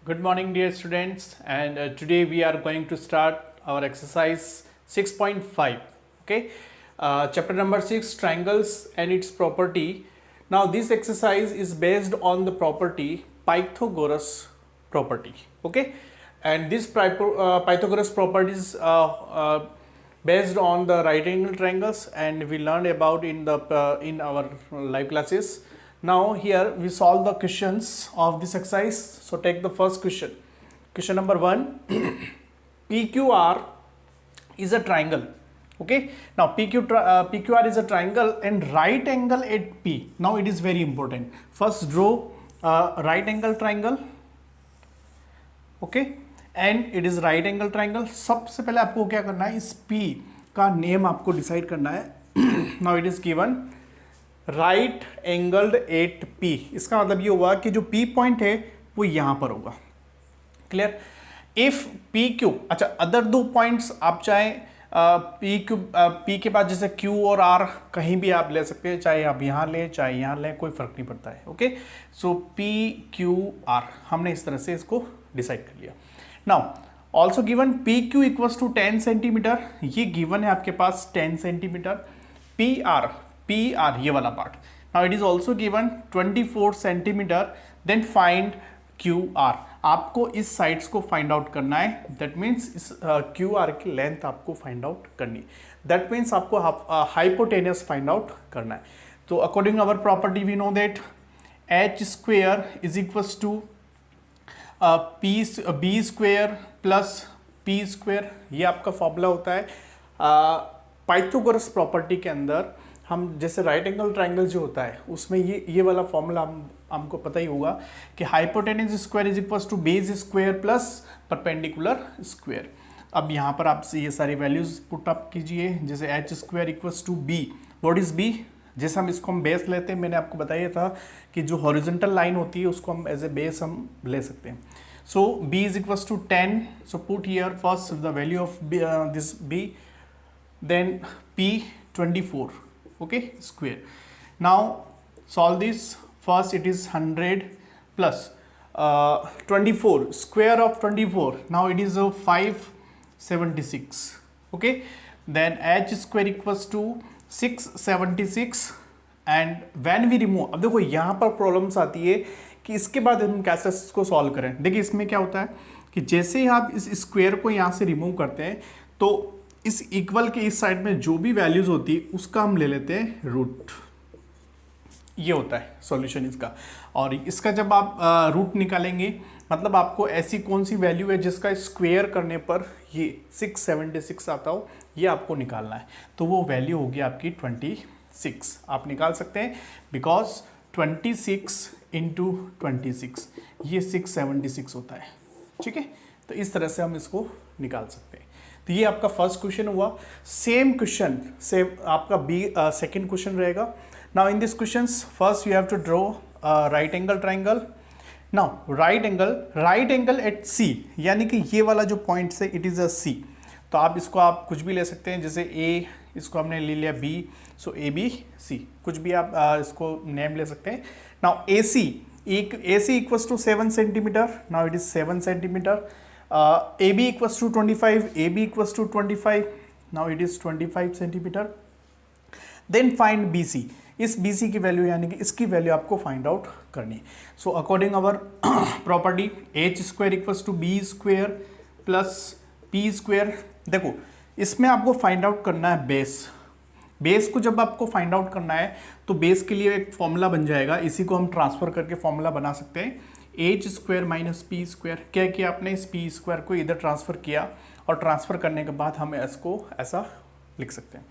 Good morning, dear students, and today we are going to start our exercise 6.5. Okay, chapter number 6, triangles and its property. Now, this exercise is based on the property Pythagoras property. Okay, and this Pythagoras property is based on the right angle triangles, and we learned about in our live classes. Now here we solve the questions of this exercise. So take the first question. Question number 1. PQR is a triangle. Okay. Now PQR is a triangle and right angle at P. Now it is very important. First draw right angle triangle. Okay. And it is right angle triangle. सबसे पहले आपको क्या करना है, इस P का name आपको decide करना है. Now it is given right angled at P. इसका मतलब ये हुआ कि जो P पॉइंट है वो यहां पर होगा. क्लियर. इफ PQ, अच्छा अदर दो पॉइंट्स आप चाहे P के बाद जैसे Q और R कहीं भी आप ले सकते हैं, चाहे आप यहां लें चाहे यहां लें, कोई फर्क नहीं पड़ता है. ओके, सो PQR हमने इस तरह से इसको डिसाइड कर लिया. Now also given PQ equals to 10 centimetre. ये गिवन है आपके पास 10 सेंटीमीटर. PR ये वाला part. Now it is also given 24 centimetre. Then find QR. आपको इस साइड्स को फाइंड आउट करना है. दैट मीन्स इस QR की लेंथ आपको फाइंड आउट करनी. दैट मीन्स आपको हाइपोटेनियस फाइंड आउट करना है. तो according our property we know that h square is equals to b square plus p square. ये आपका फॉर्मूला होता है पाइथागोरस प्रॉपर्टी के अंदर. हम जैसे राइट एंगल ट्राइंगल जो होता है उसमें ये वाला फॉर्मूला हमको पता ही होगा कि hypotenuse square is equals to base square plus perpendicular square. अब यहाँ पर आप ये सारी वैल्यूज पुट अप कीजिए. जैसे h square equals to b. What is b? जैसे हम बेस लेते हैं, मैंने आपको बताया था कि जो हॉरिजॉन्टल लाइन होती है उसको हम एज ए बेस हम ले सकते हैं. So B is equals to 10. So put here first the value of this B, then P 24. Okay, square. Now solve this. First it is 100 plus 24 square of 24. Now it is 576. Okay, then h square equals to 676. and when we remove, अब देखो यहाँ पर problems आती है कि इसके बाद हम कैसे इसको सॉल्व करें. देखिए इसमें क्या होता है कि जैसे ही आप इस स्क्वायर को यहाँ से रिमूव करते हैं तो इस इक्वल के इस साइड में जो भी वैल्यूज होती है उसका हम ले लेते हैं रूट. ये होता है सॉल्यूशन इसका. और इसका जब आप रूट निकालेंगे मतलब आपको ऐसी कौन सी वैल्यू है जिसका स्क्वायर करने पर ये 676 आता हो, ये आपको निकालना है. तो वो वैल्यू होगी आपकी 26. आप निकाल सकते हैं बिकॉज 26 इंटू 26 ये 676 होता है. ठीक है, तो इस तरह से हम इसको निकाल सकते हैं. तो ये आपका फर्स्ट क्वेश्चन हुआ. सेम क्वेश्चन से आपका सेकंड क्वेश्चन रहेगा. Now in this questions first you have to draw right angle triangle. Now right angle at C, यानी कि ये वाला जो पॉइंट है इट इज अ C. तो आप इसको आप कुछ भी ले सकते हैं. जैसे A, इसको हमने ले लिया B, सो ABC, कुछ भी आप इसको नेम ले सकते हैं. Now AC equals to 7 centimetre. Now it is 7 centimetre. AB equals to 25, AB equals to 25. Now it is 25 centimetre. Then find BC. इस BC की वैल्यू यानी कि इसकी वैल्यू आपको फाइंड आउट करनी है. So according our property h square equals to B square plus P square. देखो इसमें आपको फाइंड आउट करना है बेस को. जब आपको फाइंड आउट करना है तो बेस के लिए एक फॉर्मूला बन जाएगा. इसी को हम ट्रांसफर करके फॉर्मूला बना सकते हैं. H square minus P square. क्या किया आपने, इस पी स्क्वायर को इधर ट्रांसफर किया और ट्रांसफर करने के बाद हम इसको ऐसा लिख सकते हैं.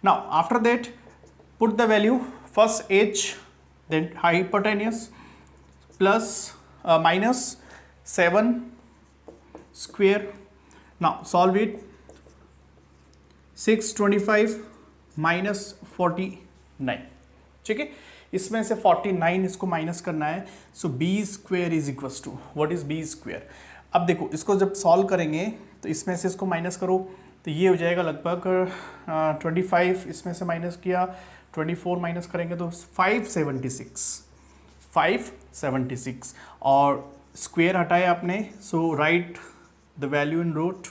Now after that put the value. First h, then hypotenuse plus minus 7 square. Now solve it. 625 minus 49. ठीक है, इसमें से 49 इसको माइनस करना है. So B square is equals to, what is B square. अब देखो इसको जब सॉल्व करेंगे तो इसमें से इसको माइनस करो तो ये हो जाएगा लगभग 25. इसमें से माइनस किया 24 माइनस करेंगे तो 576. और स्क्वायर हटाया आपने, so right the value in root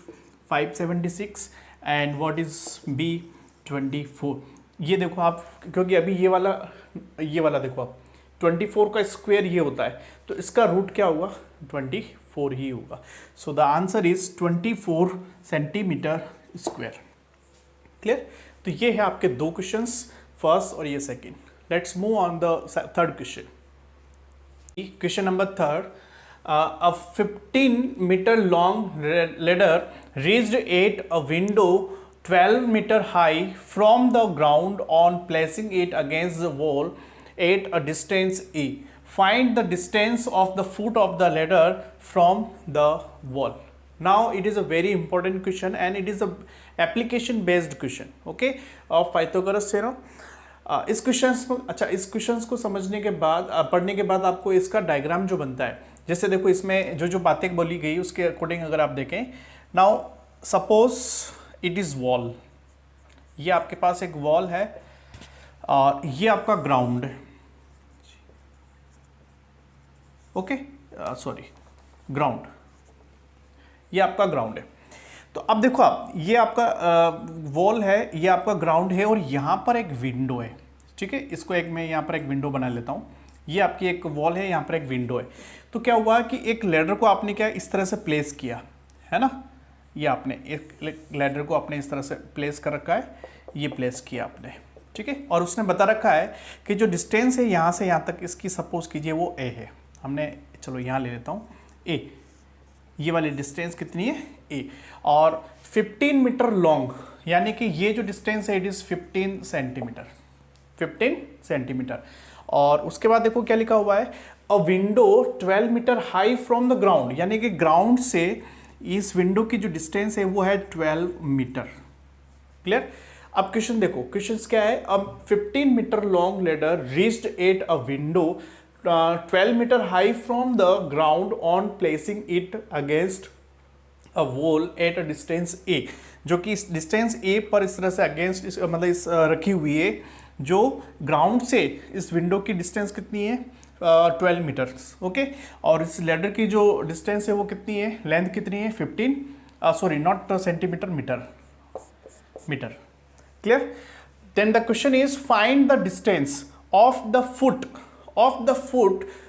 576 and what is B 24। ये देखो आप, क्योंकि अभी ये वाला देखो आप 24 का स्क्वायर ये होता है, तो इसका रूट क्या होगा 24 ही होगा। So the answer is 24 centimetre square. Clear? तो ये है आपके दो क्वेश्चंस, फर्स्ट और ये second. Let's move on the third question. Question number third, a 15-meter long ladder reached at a window 12 meter high from the ground on placing it against the wall at a distance E. Find the distance of the foot of the ladder from the wall. Now it is a very important question and it is a application based question, okay, of Pythagoras theorem. इस questions को समझने के बाद, पढ़ने के बाद आपको इसका डायग्राम जो बनता है, जैसे देखो इसमें जो बातें बोली गई उसके अकॉर्डिंग अगर आप देखें, now suppose it is wall, ये आपके पास एक वॉल है और ये आपका ग्राउंड है, ओके, सॉरी ग्राउंड, ये आपका ग्राउंड है। तो अब देखो आप, ये आपका वॉल है, ये आपका ग्राउंड है और यहाँ पर एक विंडो है, ठीक है। इसको एक मैं यहाँ पर एक विंडो बना लेता हूँ। ये आपकी एक वॉल है, यहाँ पर एक विंडो है। तो क्या हुआ कि एक लैडर को आपने क्या इस तरह से प्लेस किया है ना, ये आपने एक लैडर को आपने इस तरह से प्लेस कर रखा है, ये प्लेस किया आपने, ठीक है। और उसने बता रखा है कि जो डिस्टेंस है यहाँ से यहाँ तक इसकी, सपोज कीजिए वो ए है, हमने चलो यहाँ ले लेता हूँ ए, ये वाली डिस्टेंस कितनी है ए, और 15 मीटर लॉन्ग, यानी कि ये जो डिस्टेंस है इट इज 15 सेंटीमीटर, 15 सेंटीमीटर। और उसके बाद देखो क्या लिखा हुआ है, a window 12 metre high from the ground, यानी कि ग्राउंड से इस विंडो की जो डिस्टेंस है वो है 12 मीटर। क्लियर? अब क्वेश्चन देखो, क्वेश्चन क्या है, अब 15 metre long ladder reached at a window 12 metre high from the ground on placing it against a wall at a distance A, जो कि इस डिस्टेंस ए पर इस तरह से अगेंस्ट मतलब इस रखी हुई है, जो ग्राउंड से इस विंडो की डिस्टेंस कितनी है 12 मीटर, ओके। और इस लेडर की जो डिस्टेंस है वो कितनी है, लेंथ कितनी है 15, sorry not centimetre, metre. Clear? Then the question is find the distance of the foot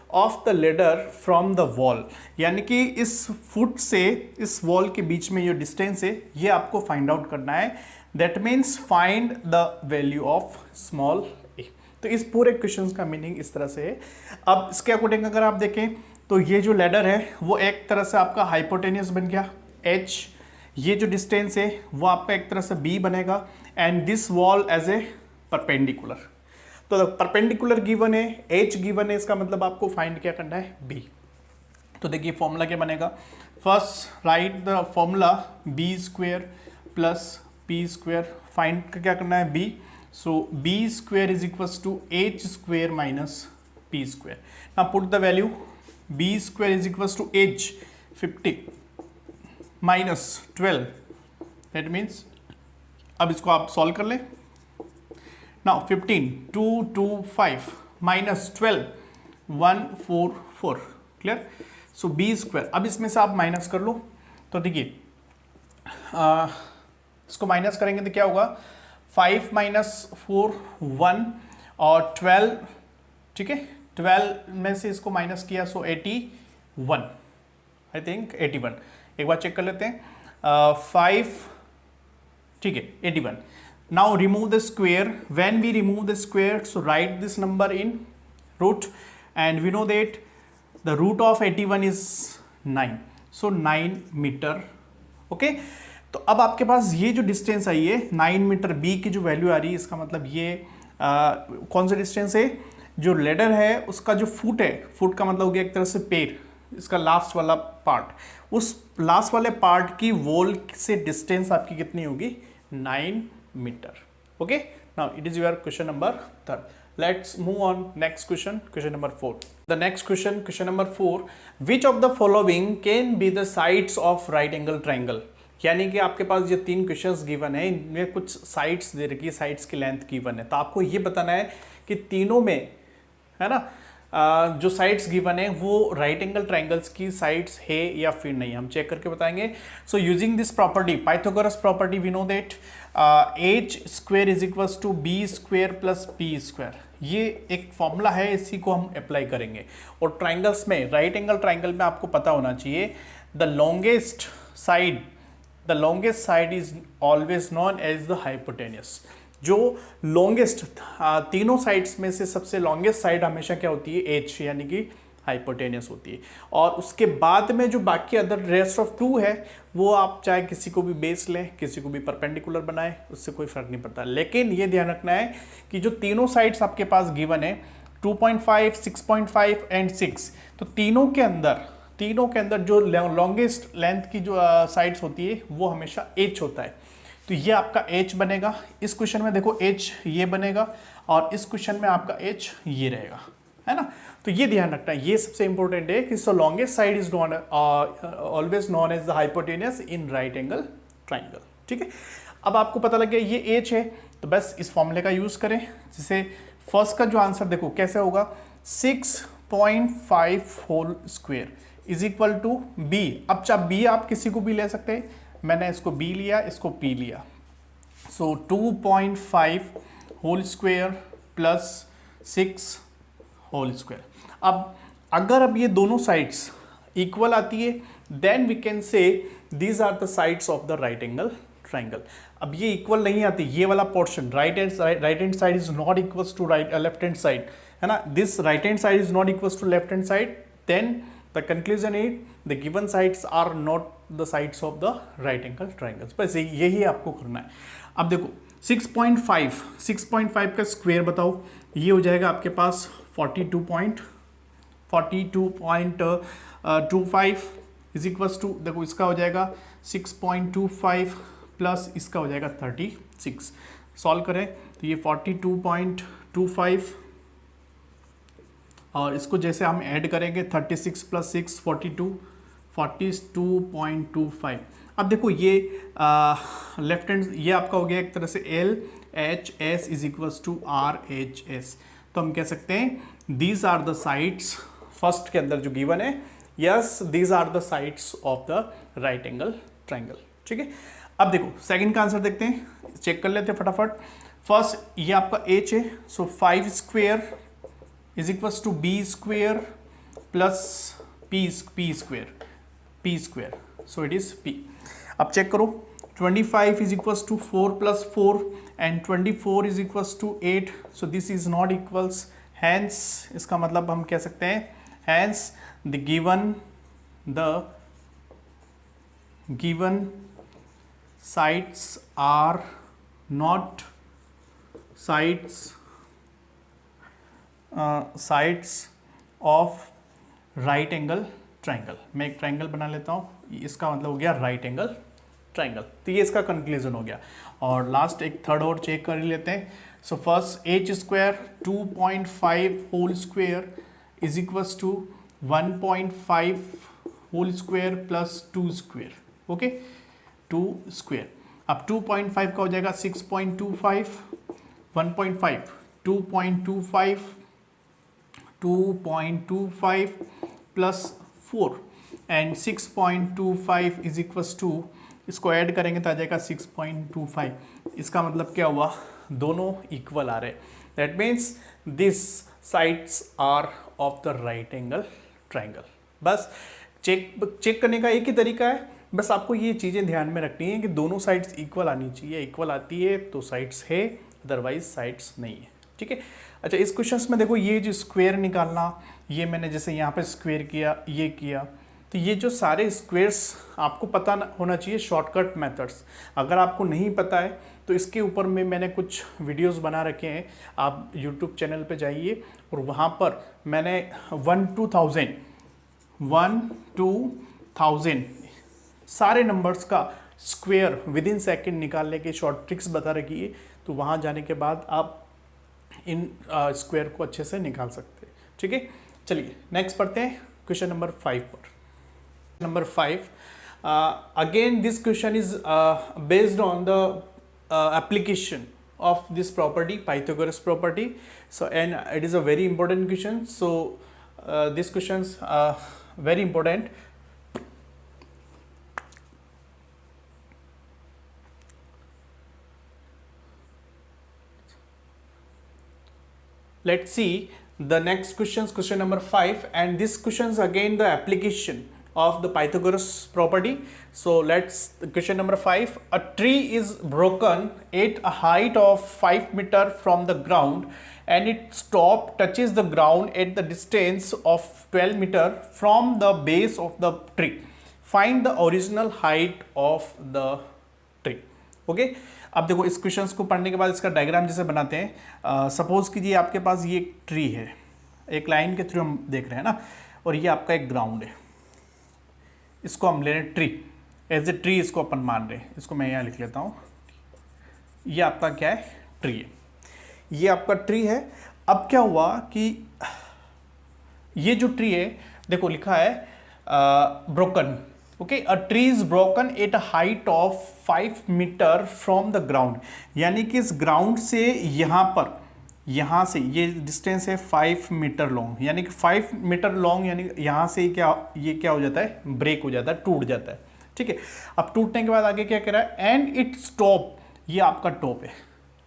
of the ladder from the wall, यानी कि इस फुट से इस वॉल के बीच में जो डिस्टेंस है ये आपको फाइंड आउट करना है। That means find the value of small A. तो इस पूरे क्वेश्चन का मीनिंग इस तरह से है। अब इसके अकॉर्डिंग अगर आप देखें तो ये जो लेडर है वो एक तरह से आपका हाइपोटेनियस बन गया h, ये जो डिस्टेंस है वो आपका एक तरह से b बनेगा, and this wall as a perpendicular. तो परपेंडिकुलर गिवन है, h गिवन है, इसका मतलब आपको फाइंड क्या करना है b। तो देखिए फॉर्मूला क्या बनेगा, first right the formula b square plus p square, find क्या करना है b, so b square is equals to h square minus p square. Now put the value, b square is equals to h 50 minus 12, that means, अब इसको आप solve कर लें। Now 15 2 2 5 minus 12 1 4 4, clear? So b square, अब इसमें से आप minus कर लो, तो देखिए इसको माइनस करेंगे तो क्या होगा, 5 माइनस 4 1 और 12, ठीक है, 12 में से इसको माइनस किया, सो 81, आई थिंक 81, एक बार चेक कर लेते हैं, 5, ठीक है 81। Now remove the square, when we remove the square so write this number in root, and we know that the root of 81 is 9, so 9 metre, okay. तो अब आपके पास ये जो डिस्टेंस आई है 9 मीटर, b की जो वैल्यू आ रही है, इसका मतलब ये कौन सा डिस्टेंस है, जो लेडर है उसका जो फुट है, फुट का मतलब हो गया एक तरह से पैर, इसका लास्ट वाला पार्ट, उस लास्ट वाले पार्ट की वॉल से डिस्टेंस आपकी कितनी होगी 9 metre, okay. Now it is your question number 3rd. Let's move on next question, question number 4. The next question, question number 4, which of the following can be the sides of right angle triangle? यानी कि आपके पास ये 3 questions given है, इनमें कुछ sides दे रखी है, sides की लेंथ गिवन है, तो आपको ये बताना है कि तीनों में, है ना, जो साइड्स गिवन है वो राइट एंगल ट्राइंगल्स की साइड्स है या फिर नहीं, हम चेक करके बताएंगे। So using this property, Pythagoras property, we know that H square is equals to B square plus P square, ये एक फॉर्मूला है, इसी को हम अप्लाई करेंगे। और ट्राइंगल्स में, राइट एंगल ट्राइंगल में आपको पता होना चाहिए the longest side is always known as the hypotenuse. जो लॉन्गेस्ट तीनों साइड्स में से सबसे लॉन्गेस्ट साइड हमेशा क्या होती है, एच, यानी कि हाइपोटेनियस होती है। और उसके बाद में जो बाकी अदर रेस्ट ऑफ टू है वो आप चाहे किसी को भी बेस लें, किसी को भी परपेंडिकुलर बनाएं, उससे कोई फर्क नहीं पड़ता। लेकिन ये ध्यान रखना है कि जो तीनों साइड्स आपके पास गिवन है 2.5, 6.5 एंड 6, तो तीनों के अंदर जो लॉन्गेस्ट लेंथ की जो साइड्स होती है वो हमेशा एच होता है। तो ये आपका h बनेगा। इस क्वेश्चन में देखो h ये बनेगा और इस क्वेश्चन में आपका h ये रहेगा, है ना। तो ये ध्यान रखना है, ये सबसे इंपॉर्टेंट है कि so longest side is known always known as the hypotenuse in right angle triangle. ठीक है, अब आपको पता लग गया ये h है, तो बस इस फॉर्मूले का यूज करें, जिसे फर्स्ट का जो आंसर देखो कैसे होगा, 6.5 whole square is equal to b। अब चाहे b आप किसी को भी ले सकते हैं, मैंने इसको b लिया, इसको p लिया। So 2.5 whole square plus 6 whole square. अब ये दोनों साइड्स इक्वल आती है, then we can say these are the sides of the right angle triangle. अब ये इक्वल नहीं आती, ये वाला portion right hand side is not equals to left hand side, है ना। This right hand side is not equals to left hand side, then the conclusion is the given sides are not the sides of the right angle triangles। बस यही आपको करना है। अब देखो 6.5 का स्क्वायर बताओ, ये हो जाएगा आपके पास 42.25 इज इक्वल्स टू, देखो इसका हो जाएगा 6.25 प्लस इसका हो जाएगा 36। सॉल्व करें तो ये 42.25 और इसको जैसे हम ऐड करेंगे 36 प्लस 6 42.25। अब देखो ये लेफ्ट हैंड, ये आपका हो गया एक तरह से LHS is equals to RHS। तो हम कह सकते हैं these are the sides, first के अंदर जो गिवन है, yes these are the sides of the right angle triangle. ठीक है, अब देखो सेकंड का आंसर देखते हैं, चेक कर लेते हैं फटाफट। फर्स्ट ये आपका H है, so 5 square is equals to B square plus P square, so it is p। अब चेक करो 25 is equals to 4 plus 4 and 24 is equals to 8, so this is not equals, hence इसका मतलब हम कह सकते हैं hence the given sides are not sides of right angle triangle. मैं एक ट्राइंगल बना लेता हूँ, इसका मतलब हो गया राइट एंगल ट्राइंगल। तो ये इसका कंक्लूजन हो गया। और लास्ट एक थर्ड और चेक कर लेते हैं। So first h square 2.5 whole square is equals to 1.5 whole square plus 2 square, okay 2 square. अब 2.5 का हो जाएगा 6.25, 1.5 2.25 plus 4 and 6.25 is equals to, इसको ऐड करेंगे तो आ जाएगा 6.25। इसका मतलब क्या हुआ, दोनों इक्वल आ रहे, that means this sides are of the right angle triangle. बस चेक करने का एक ही तरीका है, बस आपको ये चीज़ें ध्यान में रखनी है कि दोनों साइड्स इक्वल आनी चाहिए, इक्वल आती है तो साइड्स है, अदरवाइज साइड्स नहीं है। ठीक है, अच्छा इस क्वेश्चन में देखो ये जो स्क्वायर निकालना, ये मैंने जैसे यहाँ पे स्क्वायर किया, ये किया, तो ये जो सारे स्क्वायर्स आपको पता होना चाहिए शॉर्टकट मेथड्स। अगर आपको नहीं पता है तो इसके ऊपर में मैंने कुछ वीडियोस बना रखे हैं, आप यूट्यूब चैनल पे जाइए और वहाँ पर मैंने 1 to 1000 सारे नंबर्स का स्क्वायर विद इन सेकेंड निकालने के शॉर्ट ट्रिक्स बता रखी है। तो वहाँ जाने के बाद आप इन स्क्वायर को अच्छे से निकाल सकते हैं। ठीक है, चलिए नेक्स्ट पढ़ते हैं क्वेश्चन नंबर 5 पर। Number 5, again this question is based on the application of this property, Pythagoras property. So and it is a very important question. So these questions are very important. Let's see the next questions, question number 5, and this questions again the application of the Pythagoras property. So let's question number 5. A tree is broken at a height of 5 meter from the ground and its top touches the ground at the distance of 12 meter from the base of the tree. Find the original height of the tree. Okay अब देखो इस questions को पढ़ने के बाद इसका diagram जैसे बनाते हैं. सपोज कीजिए आपके पास ये एक ट्री है, एक लाइन के थ्रू हम देख रहे हैं ना, और ये आपका एक ग्राउंड है. इसको हम ले रहे हैं ट्री, एज ए ट्री इसको अपन मान रहे हैं. इसको मैं यहाँ लिख लेता हूँ. ये आपका क्या है, ट्री है. ये आपका ट्री है. अब क्या हुआ कि ये जो ट्री है देखो लिखा है broken. Okay, a tree is broken at a height of 5 metre from the ground. यानी कि इस ग्राउंड से यहाँ पर, यहाँ से ये डिस्टेंस है 5 मीटर लॉन्ग, यानी कि 5 मीटर लॉन्ग, यानी यहाँ से ये क्या हो जाता है, ब्रेक हो जाता है, टूट जाता है. ठीक है. अब टूटने के बाद आगे क्या कह रहा है, एंड इट्स टॉप, ये आपका टॉप है.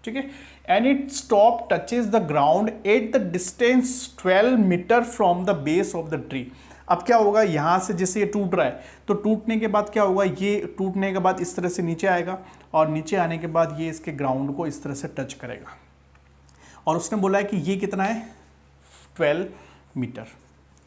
ठीक है. And its top touches the ground at the distance 12 metre from the base of the tree. अब क्या होगा, यहाँ से जैसे ये टूट रहा है तो टूटने के बाद क्या होगा, ये टूटने के बाद इस तरह से नीचे आएगा और नीचे आने के बाद ये इसके ग्राउंड को इस तरह से टच करेगा. और उसने बोला है कि ये कितना है, 12 मीटर.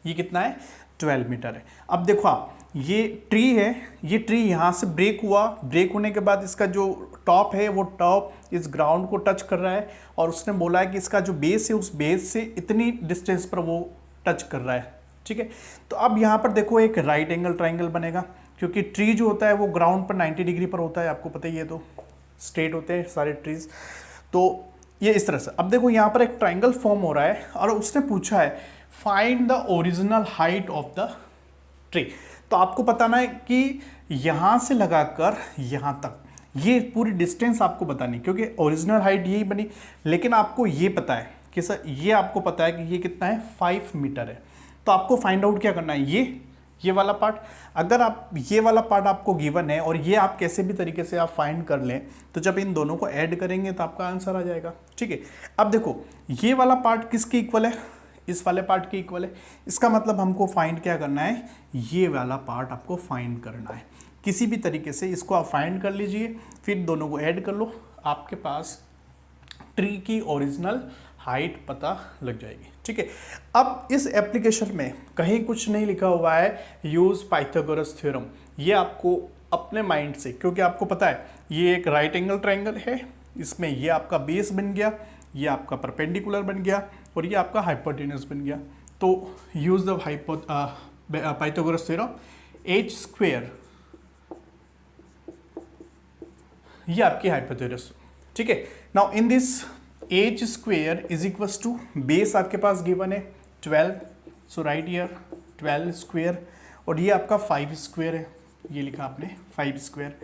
ये कितना है, 12 मीटर है. अब देखो आप, ये ट्री है, ये ट्री यहाँ से ब्रेक हुआ, ब्रेक होने के बाद इसका जो टॉप है वो टॉप इस ग्राउंड को टच कर रहा है. और उसने बोला है कि इसका जो बेस है उस बेस से इतनी डिस्टेंस पर वो टच कर रहा है. ठीक है. तो अब यहाँ पर देखो एक राइट एंगल ट्राइंगल बनेगा, क्योंकि ट्री जो होता है वो ग्राउंड पर 90 डिग्री पर होता है. आपको पता ही है, तो स्ट्रेट होते हैं सारे ट्रीज. तो ये इस तरह से. अब देखो यहाँ पर एक ट्राइंगल फॉर्म हो रहा है और उसने पूछा है find the original height of the tree. तो आपको बताना है कि यहाँ से लगाकर यहाँ तक ये पूरी डिस्टेंस आपको बतानी, क्योंकि ओरिजिनल हाइट यही बनी. लेकिन आपको ये पता है कि सर, ये आपको पता है कि ये कितना है, 5 मीटर है. तो आपको फाइंड आउट क्या करना है, ये वाला पार्ट. अगर आप ये वाला पार्ट आपको गिवन है और ये आप कैसे भी तरीके से आप फाइंड कर लें, तो जब इन दोनों को ऐड करेंगे तो आपका आंसर आ जाएगा. ठीक है. अब देखो ये वाला पार्ट किसके इक्वल है, इस वाले पार्ट के इक्वल है. इसका मतलब हमको फाइंड क्या करना है, ये वाला पार्ट आपको फाइंड करना है. किसी भी तरीके से इसको आप फाइंड कर लीजिए, फिर दोनों को ऐड कर लो, आपके पास ट्री की ओरिजिनल हाइट पता लग जाएगी. ठीक है. अब इस एप्लीकेशन में कहीं कुछ नहीं लिखा हुआ है यूज पाइथागोरस थ्योरम. ये आपको अपने माइंड से, क्योंकि आपको पता है ये एक राइट एंगल ट्रायंगल है, इसमें ये आपका बेस बन गया, ये आपका परपेंडिकुलर बन गया और ये आपका हाइपोटेन्यूज बन गया. तो use the Pythagoras theorem. H square, ये आपकी हाइपोटेन्यूज. ठीक है. Now in this H square is equals to, base आपके पास गिवन है 12, सो राइट हियर 12 स्क्वेयर, और ये आपका 5 स्क्वेयर है, ये लिखा आपने 5 square.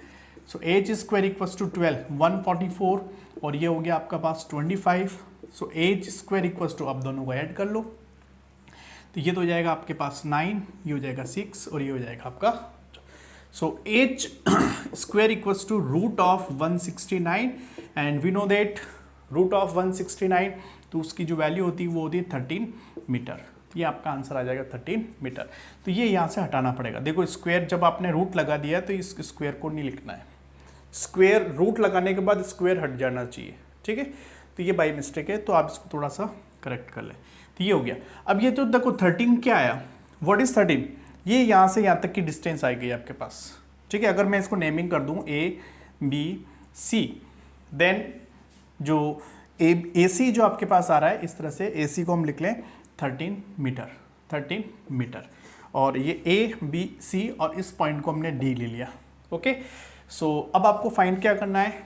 So H square equals to 12, 144, और ये हो गया आपका पास 25. So H square equals to, अब दोनों को ऐड कर लो, तो ये तो हो जाएगा आपके पास 9, ये हो जाएगा 6 और ये हो जाएगा आपका. So H square equals to root of 169, and we know that root of 169, तो उसकी जो वैल्यू होती है वो होती है 13 मीटर. ये आपका आंसर आ जाएगा 13 मीटर. तो ये यहाँ से हटाना पड़ेगा. देखो स्क्वायर जब आपने रूट लगा दिया तो इस स्क्वायर को नहीं लिखना है, स्क्वायर रूट लगाने के बाद स्क्वायर हट जाना चाहिए. ठीक है. तो ये बाई मिस्टेक है, तो आप इसको थोड़ा सा करेक्ट कर लें. तो ये हो गया. अब ये तो देखो 13 क्या आया, व्हाट इज 13, ये यहाँ से यहाँ तक की डिस्टेंस आ गई आपके पास. ठीक है. अगर मैं इसको नेमिंग कर दूँ ABC, देन जो AC जो आपके पास आ रहा है, इस तरह से AC को हम लिख लें 13 मीटर, और ये ABC और इस पॉइंट को हमने D ले लिया. ओके. सो अब आपको फाइंड क्या करना है,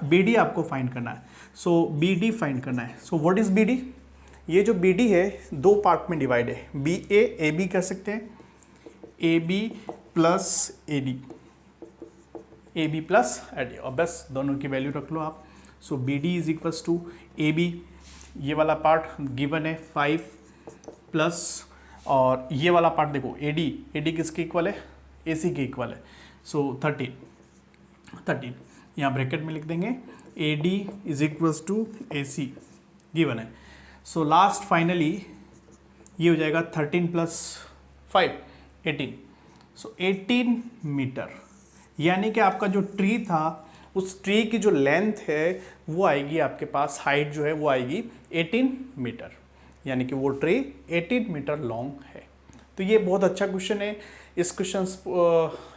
BD आपको फाइंड करना है. सो BD फाइंड करना है. सो व्हाट इज BD, ये जो BD है दो पार्ट में डिवाइड है, BA AB कर सकते हैं, AB प्लस AD, A B plus AD, और बस दोनों की वैल्यू रख लो आप। So B D is equals to A B, ये वाला पार्ट गिवन है 5 प्लस, और ये वाला पार्ट देखो ए डी किसके इक्वल है, ए सी के इक्वल है। सो 13 यहाँ ब्रैकेट में लिख देंगे, A D is equals to A C given है। सो लास्ट फाइनली ये हो जाएगा 13 प्लस 5 18। सो 18 मीटर, यानी कि आपका जो ट्री था उस ट्री की जो लेंथ है वो आएगी आपके पास, हाइट जो है वो आएगी 18 मीटर, यानी कि वो ट्री 18 मीटर लॉन्ग है। तो ये बहुत अच्छा क्वेश्चन है। इस क्वेश्चन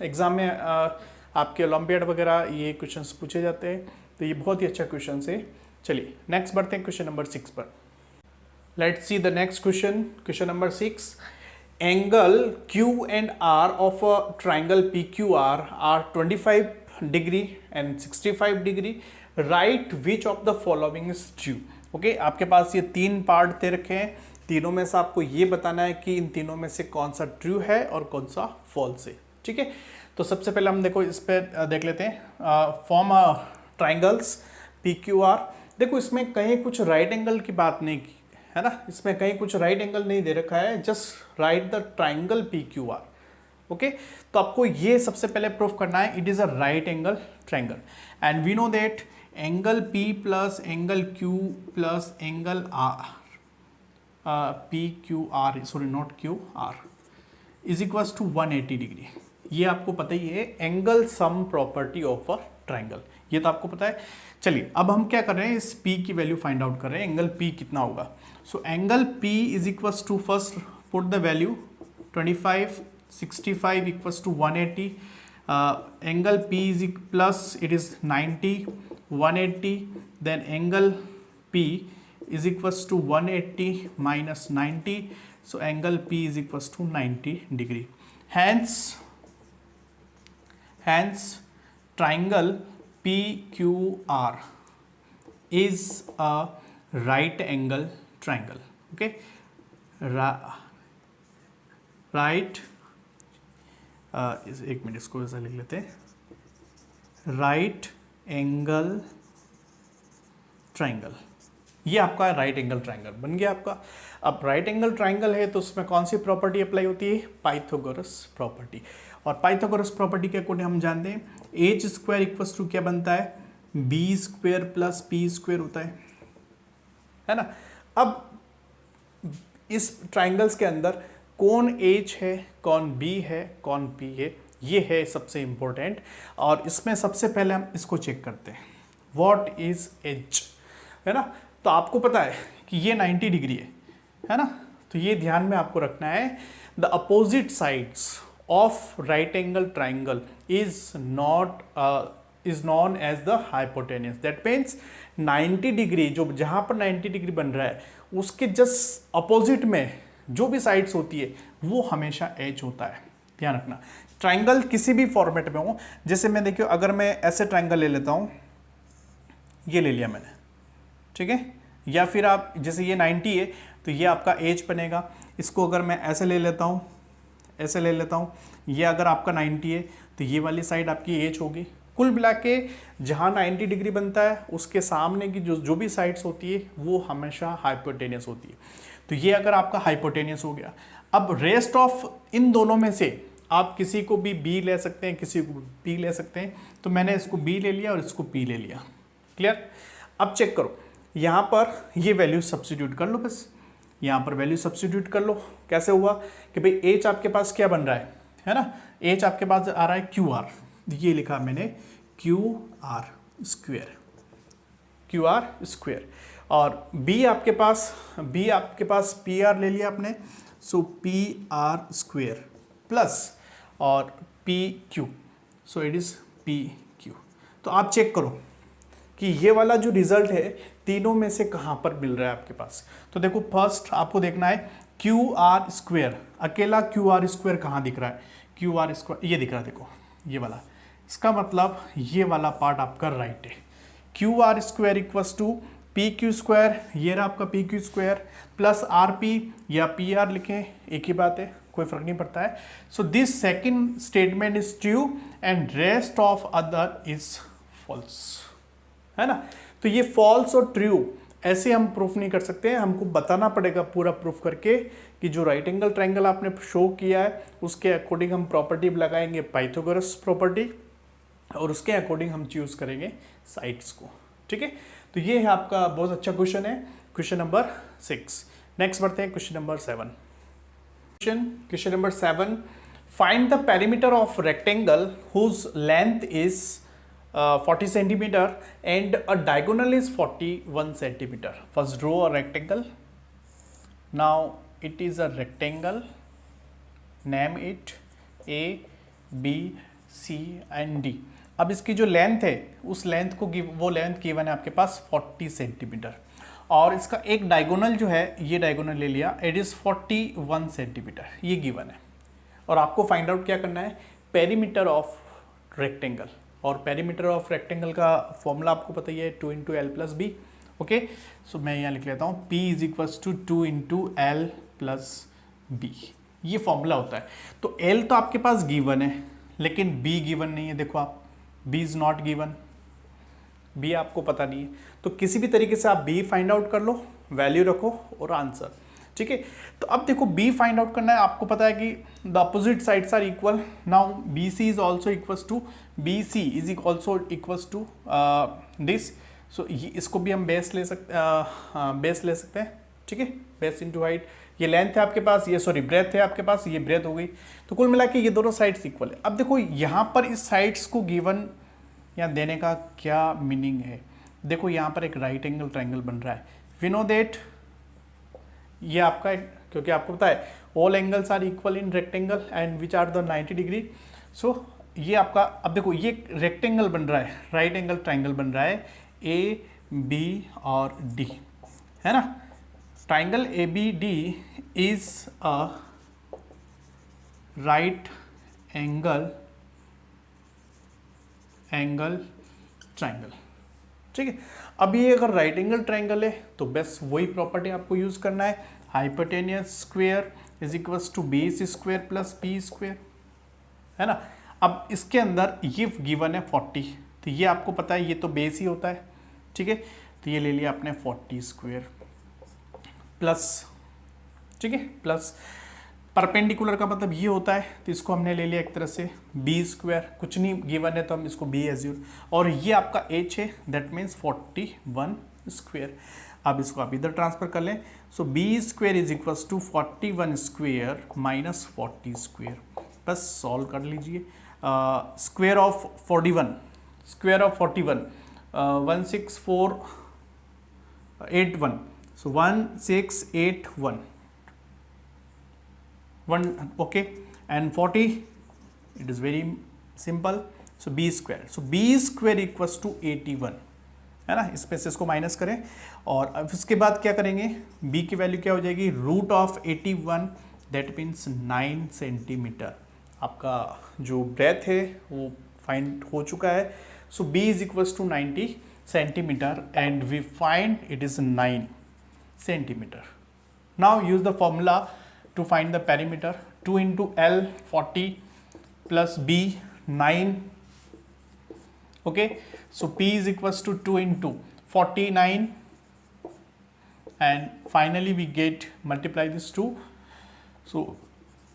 एग्जाम में आपके ओलंपियाड वगैरह ये क्वेश्चंस पूछे जाते हैं, तो ये बहुत ही अच्छा क्वेश्चन है। चलिए नेक्स्ट बढ़ते हैं क्वेश्चन नंबर 6 पर। Let's see the next question, question number 6। Angle Q and R of a triangle PQR are 25 degree and 65 degree. Write which of the following is true. Okay, आपके पास ये 3 part दे रखे हैं, तीनों में से आपको ये बताना है कि इन तीनों में से कौन सा ट्रू है और कौन सा फॉल्स है। ठीक है, तो सबसे पहले हम देखो इस पर देख लेते हैं। Form triangles PQR। देखो इसमें कहीं कुछ राइट एंगल की बात नहीं की है ना, इसमें कहीं कुछ राइट एंगल नहीं दे रखा है, just write the triangle PQR। Okay, तो आपको ये सबसे पहले प्रूफ करना है it is a right angle triangle, and we know that angle P plus angle Q plus angle PQR, sorry not QR, is equals to 180 degree. ये आपको पता ही है, angle sum property of a triangle, ये तो आपको पता है। चलिए अब हम क्या कर रहे हैं, इस P की वैल्यू फाइंड आउट कर रहे हैं, एंगल P कितना होगा। So angle P is equals to, first put the value 25 65 equals to 180, angle P is plus it is 90 180, then angle P is equals to 180 minus 90, so angle P is equals to 90 degree. Hence triangle PQR is a right angle triangle. Okay, right एक minute इसको ऐसा लिख लेते हैं, right angle triangle, ये आपका right angle triangle बन गया आपका। अब राइट एंगल ट्राइंगल है तो उसमें कौन सी प्रॉपर्टी अप्लाई होती है, पाइथागोरस प्रॉपर्टी। और पाइथागोरस प्रॉपर्टी के अकॉर्डिंग हम जानते हैं एच स्क्वायर इक्वल्स टू क्या बनता है, B square plus P square होता है ना। अब इस ट्राइंगल्स के अंदर कौन एच है, कौन बी है, कौन पी है, ये है सबसे इंपॉर्टेंट। और इसमें सबसे पहले हम इसको चेक करते हैं, व्हाट इज एच, है ना। तो आपको पता है कि ये 90 डिग्री है ना, तो ये ध्यान में आपको रखना है, the opposite sides of right angle triangle is known as the hypotenuse. That means 90 degree, जो जहाँ पर 90 डिग्री बन रहा है उसके जस्ट अपोजिट में जो भी साइड्स होती है वो हमेशा एच होता है, ध्यान रखना। ट्राइंगल किसी भी फॉर्मेट में हो, जैसे मैं देखियो अगर मैं ऐसे ट्राइंगल ले लेता हूँ, ये ले लिया मैंने, ठीक है, या फिर आप जैसे ये 90 है तो ये आपका एच बनेगा। इसको अगर मैं ऐसे ले लेता हूँ, ऐसे ले लेता हूँ, ये अगर आपका 90 है तो ये वाली साइड आपकी एच होगी। कुल मिला के जहाँ 90 डिग्री बनता है उसके सामने की जो भी साइड्स होती है वो हमेशा हाइपोटेनियस होती है। तो ये अगर आपका हाइपोटेनियस हो गया, अब रेस्ट ऑफ इन दोनों में से आप किसी को भी बी ले सकते हैं, किसी को पी ले सकते हैं। तो मैंने इसको बी ले लिया और इसको पी ले लिया, क्लियर। अब चेक करो, यहाँ पर ये वैल्यू सब्स्टिट्यूट कर लो, बस यहाँ पर वैल्यू सब्स्टिट्यूट कर लो। कैसे हुआ कि भाई एच आपके पास क्या बन रहा है ना, एच आपके पास आ रहा है क्यू आर, ये लिखा मैंने क्यू आर स्क्वेयर, और बी आपके पास पी आर ले लिया आपने, सो पी आर स्क्वेयर प्लस और P Q, so it is P Q. तो आप चेक करो कि ये वाला जो रिजल्ट है तीनों में से कहाँ पर मिल रहा है आपके पास। तो देखो फर्स्ट आपको देखना है क्यू आर स्क्वेयर, अकेला क्यू आर स्क्वेयर कहाँ दिख रहा है, क्यू आर स्क्वेयर ये दिख रहा है, देखो ये वाला, इसका मतलब ये वाला पार्ट आपका राइट है। Q R square equals to P Q square, ये रहा आपका P Q square plus R P या पी आर लिखें, एक ही बात है, कोई फर्क नहीं पड़ता है। So this second statement is true and rest of other is false, है ना। तो ये फॉल्स और ट्रू ऐसे हम प्रूफ नहीं कर सकते हैं, हमको बताना पड़ेगा पूरा प्रूफ करके कि जो राइट एंगल ट्रायंगल आपने शो किया है उसके अकॉर्डिंग हम प्रॉपर्टी लगाएंगे पाइथागोरस प्रॉपर्टी, और उसके अकॉर्डिंग हम चूज करेंगे साइड्स को, ठीक है। तो ये है आपका बहुत अच्छा क्वेश्चन है, क्वेश्चन नंबर 6। नेक्स्ट बढ़ते हैं question number 7। Question number 7, find the perimeter of rectangle whose length is 40 centimeter and a diagonal is 41 centimeter. First draw a rectangle. Now it is a rectangle. Name it A, B, C and D. अब इसकी जो length है उस length को वो length given है आपके पास 40 centimetre, और इसका एक डायगोनल जो है ये डायगोनल ले लिया, इट इज़ 41 सेंटीमीटर, ये गिवन है। और आपको फाइंड आउट क्या करना है, पेरीमीटर ऑफ रेक्टेंगल, और पेरीमीटर ऑफ रेक्टेंगल का फॉर्मूला आपको पता ही है 2 × L + B। ओके, सो मैं यहाँ लिख लेता हूँ P = 2 × L + B, ये फॉर्मूला होता है। तो L तो आपके पास गिवन है लेकिन B गिवन नहीं है, देखो आप B is not given, B आपको पता नहीं है, तो किसी भी तरीके से आप B फाइंड आउट कर लो, वैल्यू रखो और आंसर, ठीक है। तो अब देखो B फाइंड आउट करना है, आपको पता है कि the opposite sides are equal, now BC is also equals to BC is also equals to this, so इसको भी हम बेस ले सकते हैं, ठीक है, बेस इनटू हाइट। ये लेंथ है आपके पास, ये सॉरी ब्रेथ है आपके पास, ये ब्रेथ हो गई, तो कुल मिला के ये दोनों साइड्स इक्वल है। अब देखो यहाँ पर इस साइड्स को गिवन यहाँ देने का क्या मीनिंग है, देखो यहाँ पर एक राइट एंगल ट्रायंगल बन रहा है, वी नो दैट ये आपका, क्योंकि आपको पता है all angles are equal in rectangle and which are the 90 degree. So ये आपका, अब देखो ये रेक्टेंगल बन रहा है, राइट एंगल ट्रायंगल बन रहा है A, B और D, है ना। Triangle ABD is a right angle triangle, ठीक है। अब ये अगर राइट एंगल ट्रायंगल है तो बस वही प्रॉपर्टी आपको यूज करना है, hypotenuse square is equals to base square plus P square, है ना। अब इसके अंदर ये गिवन है 40, तो ये आपको पता है ये तो बेस ही होता है, ठीक है, तो ये ले लिया आपने 40 स्क्वायर प्लस, ठीक है, प्लस परपेंडिकुलर का मतलब ये होता है, तो इसको हमने ले लिया एक तरह से बी स्क्वायर, कुछ नहीं गिवन है तो हम इसको बी एज्यूर, और ये आपका एच है, दैट मीन्स 41 स्क्वायर। अब इसको आप इधर ट्रांसफर कर लें, so B square is equals to 41 square minus 40 square, बस सॉल्व कर लीजिए। Square of 41, 16481, so 1681 1, okay, and 40, it is very simple, so b square, so b square equals to 81, है ना। इसमें से इसको माइनस करें और अब इसके बाद क्या करेंगे, b की वैल्यू क्या हो जाएगी, √81, दैट मीन्स 9 सेंटीमीटर। आपका जो ब्रेथ है वो फाइंड हो चुका है, so b is equals to 90 centimetre and we find it is 9 centimetre. Now use the formula to find the perimeter, 2 × L 40 plus B 9, okay, so P is equals to 2 × 49 and finally we get multiply this 2, so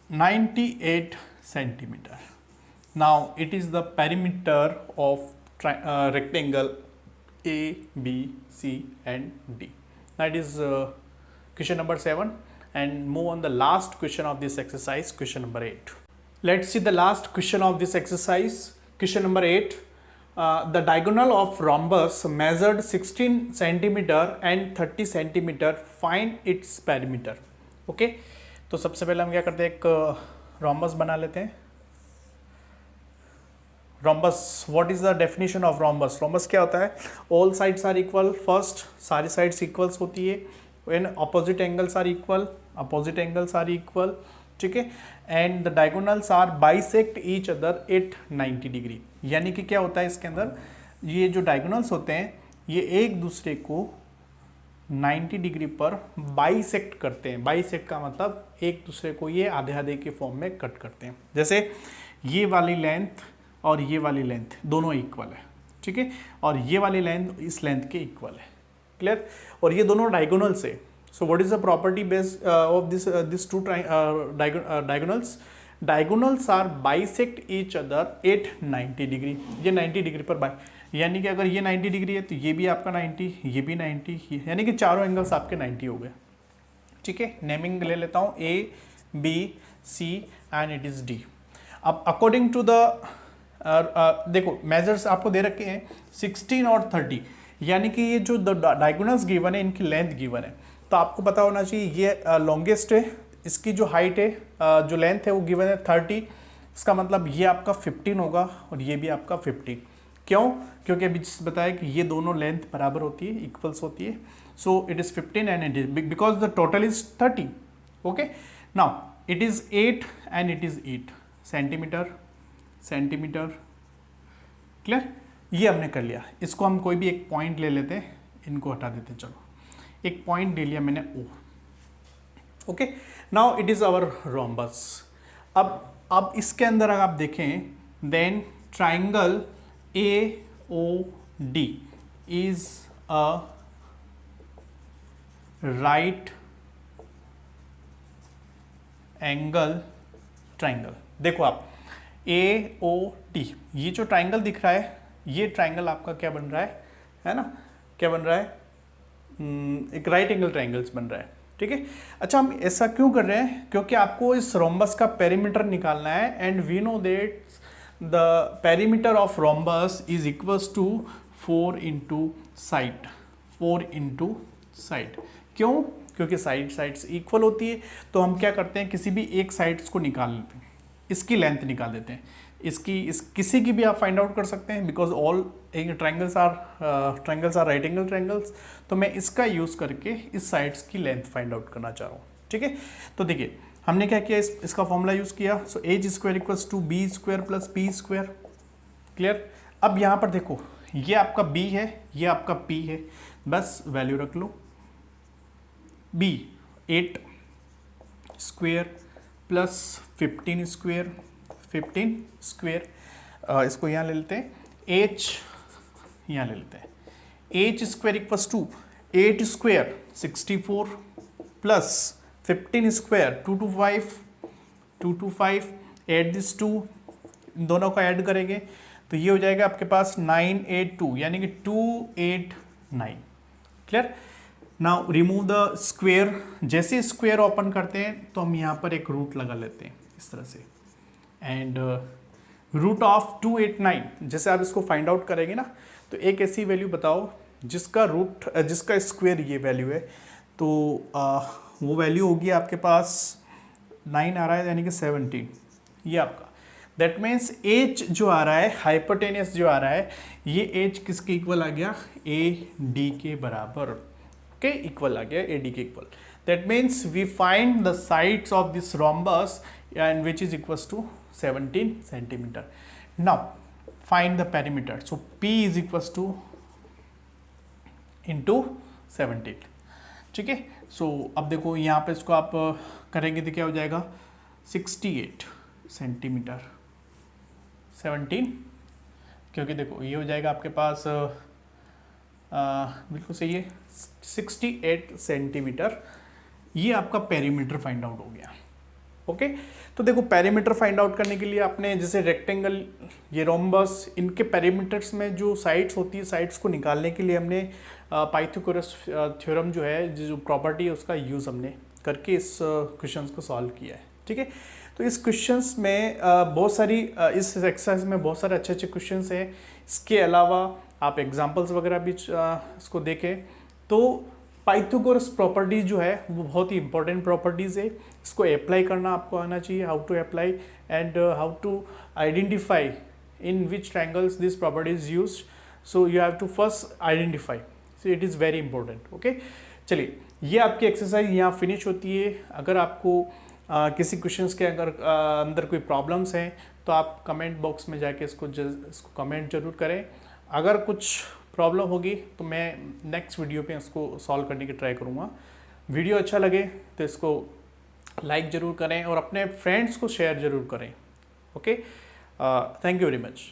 98 centimeter. Now it is the perimeter of rectangle A, B, C and D. That is question number 7. And move on the last question of this exercise, question number 8. Let's see the last question of this exercise, question number 8. The diagonal of rhombus measured 16 centimeter and 30 centimeter. Find its perimeter. Okay, तो सबसे पहले हम क्या करते हैं, एक rhombus बना लेते हैं। rhombus, what is the definition of rhombus? rhombus क्या होता है, all sides are equal, first सारी sides equals होती है, when opposite angles are equal, ठीक है, and the diagonals are bisect each other at 90 degree. यानी कि क्या होता है इसके अंदर, ये जो diagonals होते हैं ये एक दूसरे को 90 डिग्री पर बाइसेक्ट करते हैं। बाइसेक्ट का मतलब एक दूसरे को ये आधे आधे के फॉर्म में कट करते हैं। जैसे ये वाली लेंथ और ये वाली लेंथ दोनों इक्वल है, ठीक है, और ये वाली लेंथ इस लेंथ के इक्वल है, क्लियर, और ये दोनों डायगोनल से। So what is the property based of this two diagonals? Diagonals are bisect each other at 90 degree. ये 90 डिग्री पर बाई, यानी कि अगर ये 90 डिग्री है तो ये भी आपका 90, ये भी 90, यानी कि चारों एंगल्स आपके 90 हो गए, ठीक है। नेमिंग ले लेता हूँ A, B, C and it is D। अब अकॉर्डिंग टू द देखो मेजर्स आपको दे रखे हैं 16 और 30, यानी कि ये जो डायगोनल्स गिवन है इनकी लेंथ गिवन है, तो आपको पता होना चाहिए ये लॉन्गेस्ट है, इसकी जो हाइट है जो लेंथ है वो गिवन है 30, इसका मतलब ये आपका 15 होगा और ये भी आपका 15। क्यों? क्योंकि अभी जिस बताया कि ये दोनों लेंथ बराबर होती है, इक्वल्स होती है। सो it is 15 and it is because the total is 30। Okay, now it is 8 and it is 8 centimetre, centimetre, clear. ये हमने कर लिया। इसको हम कोई भी एक पॉइंट ले लेते हैं, इनको हटा देते हैं। चलो एक पॉइंट ले लिया मैंने O। Okay, now it is our rhombus. अब इसके अंदर अगर आप देखें then triangle AOD is a right angle triangle। देखो आप AOD, ये जो ट्राइंगल दिख रहा है ये ट्राइंगल आपका क्या बन रहा है ना, क्या बन रहा है? एक राइट एंगल ट्राइंगल्स बन रहा है, ठीक है। अच्छा, हम ऐसा क्यों कर रहे हैं? क्योंकि आपको इस रोम्बस का पेरीमीटर निकालना है and we know that the perimeter of rhombus is equals to 4 into side, 4 into side। क्यों? क्योंकि साइड्स इक्वल होती है, तो हम क्या करते हैं किसी भी एक साइड्स को निकाल लेते हैं, इसकी लेंथ निकाल देते हैं, किसी की भी आप फाइंड आउट कर सकते हैं because all triangles are right angle triangles. तो मैं इसका यूज़ करके इस साइड्स की लेंथ फाइंड आउट करना चाह रहा हूँ, ठीक है। तो देखिए हमने क्या किया, इसका फॉर्मूला यूज़ किया। So H square equals to B square plus P square, clear. अब यहाँ पर देखो ये आपका b है, ये आपका p है, बस वैल्यू रख लो। b 8 square plus 15 square, 15 square, इसको यहाँ ले लेते हैं, h यहाँ ले लेते हैं। h square equals to 8 square 64 plus 15 square 225, add this 2, इन दोनों को ऐड करेंगे तो ये हो जाएगा आपके पास 982, यानी कि 289, clear. Now remove the square. जैसे स्क्वायर ओपन करते हैं तो हम यहाँ पर एक रूट लगा लेते हैं इस तरह से, एंड रूट ऑफ 289, जैसे आप इसको फाइंड आउट करेंगे ना, तो एक ऐसी वैल्यू बताओ जिसका स्क्वायर ये वैल्यू है, तो वो वैल्यू होगी आपके पास 9 आ रहा है, यानी कि 17, ये आपका। दैट मीन्स एच जो आ रहा है, हाइपोटेनियस जो आ रहा है, ये एच किसके इक्वल आ गया? AD के बराबर, ओके, इक्वल आ गया AD के equal. That means we find the sides of this rhombus and which is equals to 17 centimetre. Now find the perimeter. So P is equals to into 17, ठीक है। सो अब देखो यहाँ पे इसको आप करेंगे तो क्या हो जाएगा? 68 सेंटीमीटर 17, क्योंकि देखो ये हो जाएगा आपके पास बिल्कुल सही है 68 सेंटीमीटर। ये आपका पेरीमीटर फाइंड आउट हो गया, ओके। तो देखो पेरीमीटर फाइंड आउट करने के लिए आपने जैसे रेक्टेंगल, ये रोम्बस, इनके पेरीमीटर्स में जो साइड्स होती है, साइड्स को निकालने के लिए हमने पाइथागोरस थ्योरम जो है, जो प्रॉपर्टी है, उसका यूज़ हमने करके इस क्वेश्चंस को सॉल्व किया है, ठीक है। तो इस क्वेश्चंस में बहुत सारी इस एक्सरसाइज में बहुत सारे अच्छे अच्छे क्वेश्चंस हैं। इसके अलावा आप एग्जांपल्स वगैरह भी इसको देखें तो पाइथागोरस प्रॉपर्टीज जो है वो बहुत ही इंपॉर्टेंट प्रॉपर्टीज़ है। इसको अप्लाई करना आपको आना चाहिए, how to apply and how to identify in which triangles this property is used. So you have to first identify, so it is very important, okay. चलिए, ये आपकी एक्सरसाइज यहाँ फिनिश होती है। अगर आपको किसी क्वेश्चंस के अंदर कोई प्रॉब्लम्स हैं तो आप कमेंट बॉक्स में जाके इसको कमेंट जरूर करें। अगर कुछ प्रॉब्लम होगी तो मैं नेक्स्ट वीडियो पे इसको सॉल्व करने की ट्राई करूँगा। वीडियो अच्छा लगे तो इसको लाइक ज़रूर करें और अपने फ्रेंड्स को शेयर ज़रूर करें। Okay, thank you very much.